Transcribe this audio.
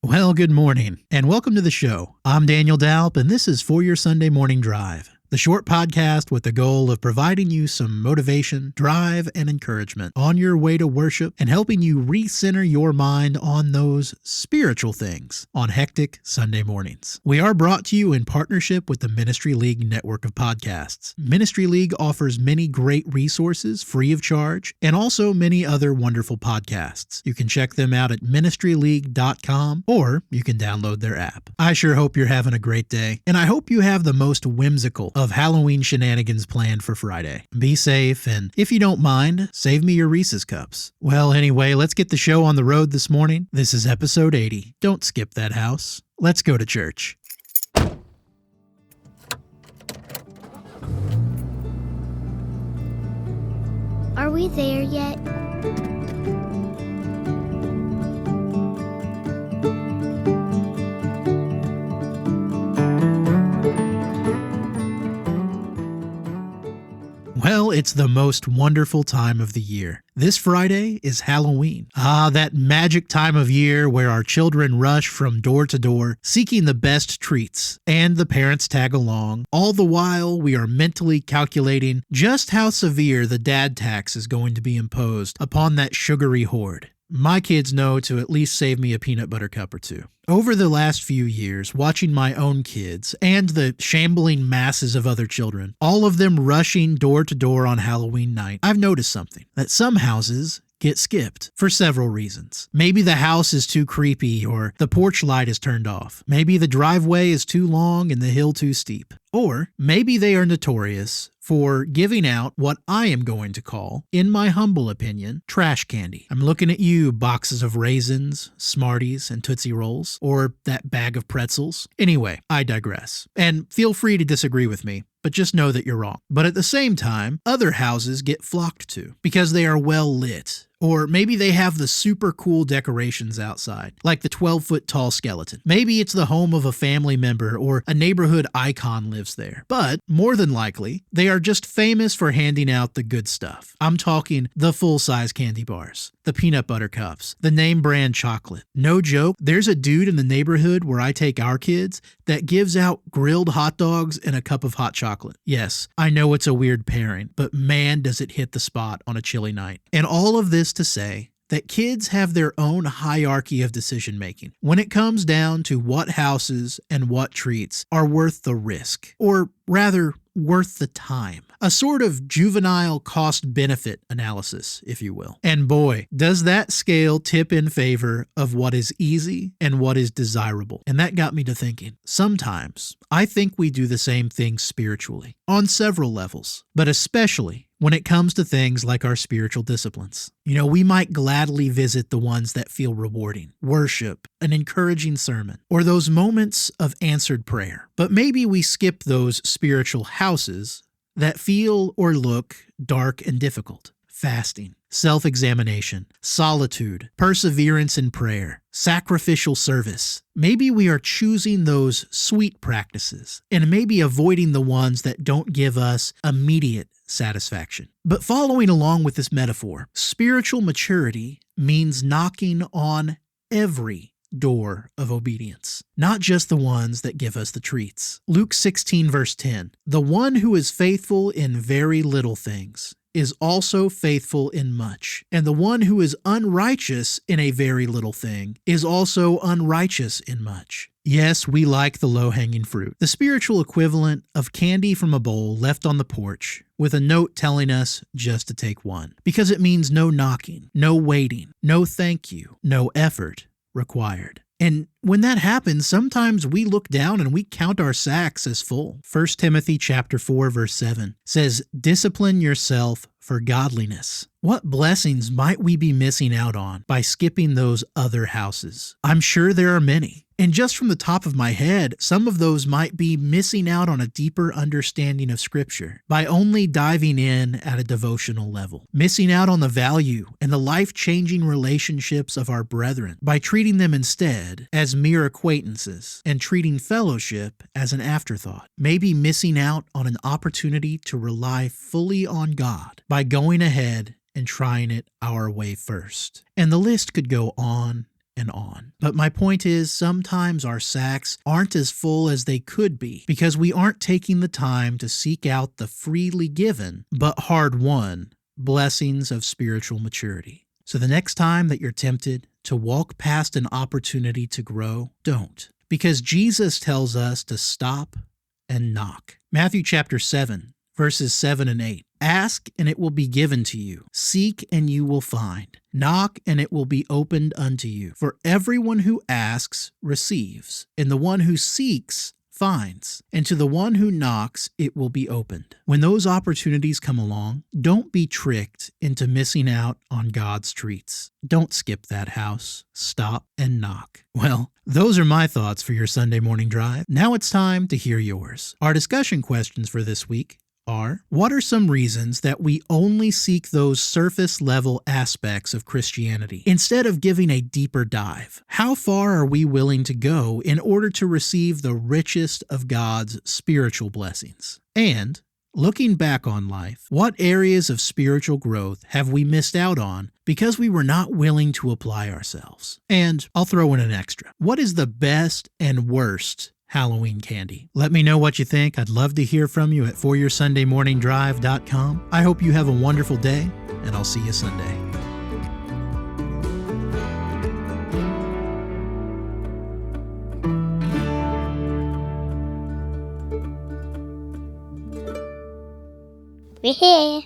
Well, good morning, and welcome to the show. I'm Daniel Dalp, and this is For Your Sunday Morning Drive, the short podcast with the goal of providing you some motivation, drive, and encouragement on your way to worship and helping you recenter your mind on those spiritual things on hectic Sunday mornings. We are brought to you in partnership with the Ministry League network of podcasts. Ministry League offers many great resources free of charge and also many other wonderful podcasts. You can check them out at ministryleague.com or you can download their app. I sure hope you're having a great day, and I hope you have the most whimsical of Halloween shenanigans planned for Friday. Be safe, and if you don't mind, save me your Reese's cups. Well, anyway, let's get the show on the road this morning. This is episode 80. Don't skip that house. Let's go to church. Are we there yet? Well, it's the most wonderful time of the year. This Friday is Halloween. That magic time of year where our children rush from door to door, seeking the best treats, and the parents tag along. All the while, we are mentally calculating just how severe the dad tax is going to be imposed upon that sugary horde. My kids know to at least save me a peanut butter cup or two. Over the last few years, watching my own kids and the shambling masses of other children, all of them rushing door to door on Halloween night, I've noticed something, that some houses get skipped for several reasons. Maybe the house is too creepy or the porch light is turned off. Maybe the driveway is too long and the hill too steep. Or maybe they are notorious for giving out what I am going to call, in my humble opinion, trash candy. I'm looking at you, boxes of raisins, Smarties, and Tootsie Rolls, or that bag of pretzels. Anyway, I digress. And feel free to disagree with me, but just know that you're wrong. But at the same time, other houses get flocked to because they are well lit. Or maybe they have the super cool decorations outside, like the 12-foot tall skeleton. Maybe it's the home of a family member or a neighborhood icon lives there. But more than likely, they are just famous for handing out the good stuff. I'm talking the full-size candy bars, the peanut butter cups, the name brand chocolate. No joke, there's a dude in the neighborhood where I take our kids that gives out grilled hot dogs and a cup of hot chocolate. Yes, I know it's a weird pairing, but man, does it hit the spot on a chilly night. And all of this to say that kids have their own hierarchy of decision making when it comes down to what houses and what treats are worth the risk, or rather, worth the time. A sort of juvenile cost-benefit analysis, if you will. And boy, does that scale tip in favor of what is easy and what is desirable. And that got me to thinking, sometimes I think we do the same thing spiritually, on several levels, but especially when it comes to things like our spiritual disciplines. You know, we might gladly visit the ones that feel rewarding, worship, an encouraging sermon, or those moments of answered prayer. But maybe we skip those spiritual houses that feel or look dark and difficult. Fasting, self-examination, solitude, perseverance in prayer, sacrificial service. Maybe we are choosing those sweet practices and maybe avoiding the ones that don't give us immediate satisfaction. But following along with this metaphor, spiritual maturity means knocking on every door of obedience, not just the ones that give us the treats. Luke 16 verse 10, the one who is faithful in very little things is also faithful in much, and the one who is unrighteous in a very little thing is also unrighteous in much. Yes, we like the low-hanging fruit, the spiritual equivalent of candy from a bowl left on the porch with a note telling us just to take one, because it means no knocking, no waiting, no thank you, no effort required. And when that happens, sometimes we look down and we count our sacks as full. 1 Timothy chapter 4, verse 7 says, discipline yourself for godliness. What blessings might we be missing out on by skipping those other houses? I'm sure there are many. And just from the top of my head, some of those might be missing out on a deeper understanding of Scripture by only diving in at a devotional level, missing out on the value and the life-changing relationships of our brethren by treating them instead as mere acquaintances and treating fellowship as an afterthought, maybe missing out on an opportunity to rely fully on God by going ahead and trying it our way first. And the list could go on and on. But my point is, sometimes our sacks aren't as full as they could be because we aren't taking the time to seek out the freely given but hard-won blessings of spiritual maturity. So the next time that you're tempted to walk past an opportunity to grow, don't. Because Jesus tells us to stop and knock. Matthew chapter 7, verses 7 and 8. Ask and it will be given to you. Seek and you will find. Knock and it will be opened unto you. For everyone who asks receives, and the one who seeks finds, and to the one who knocks it will be opened. When those opportunities come along, don't be tricked into missing out on God's treats. Don't skip that house. Stop and knock. Well, those are my thoughts for your Sunday morning drive. Now it's time to hear yours. Our discussion questions for this week are: what are some reasons that we only seek those surface-level aspects of Christianity instead of giving a deeper dive? How far are we willing to go in order to receive the richest of God's spiritual blessings? And, looking back on life, what areas of spiritual growth have we missed out on because we were not willing to apply ourselves? And I'll throw in an extra. What is the best and worst Halloween candy? Let me know what you think. I'd love to hear from you at foryoursundaymorningdrive.com. I hope you have a wonderful day, and I'll see you Sunday. We're here.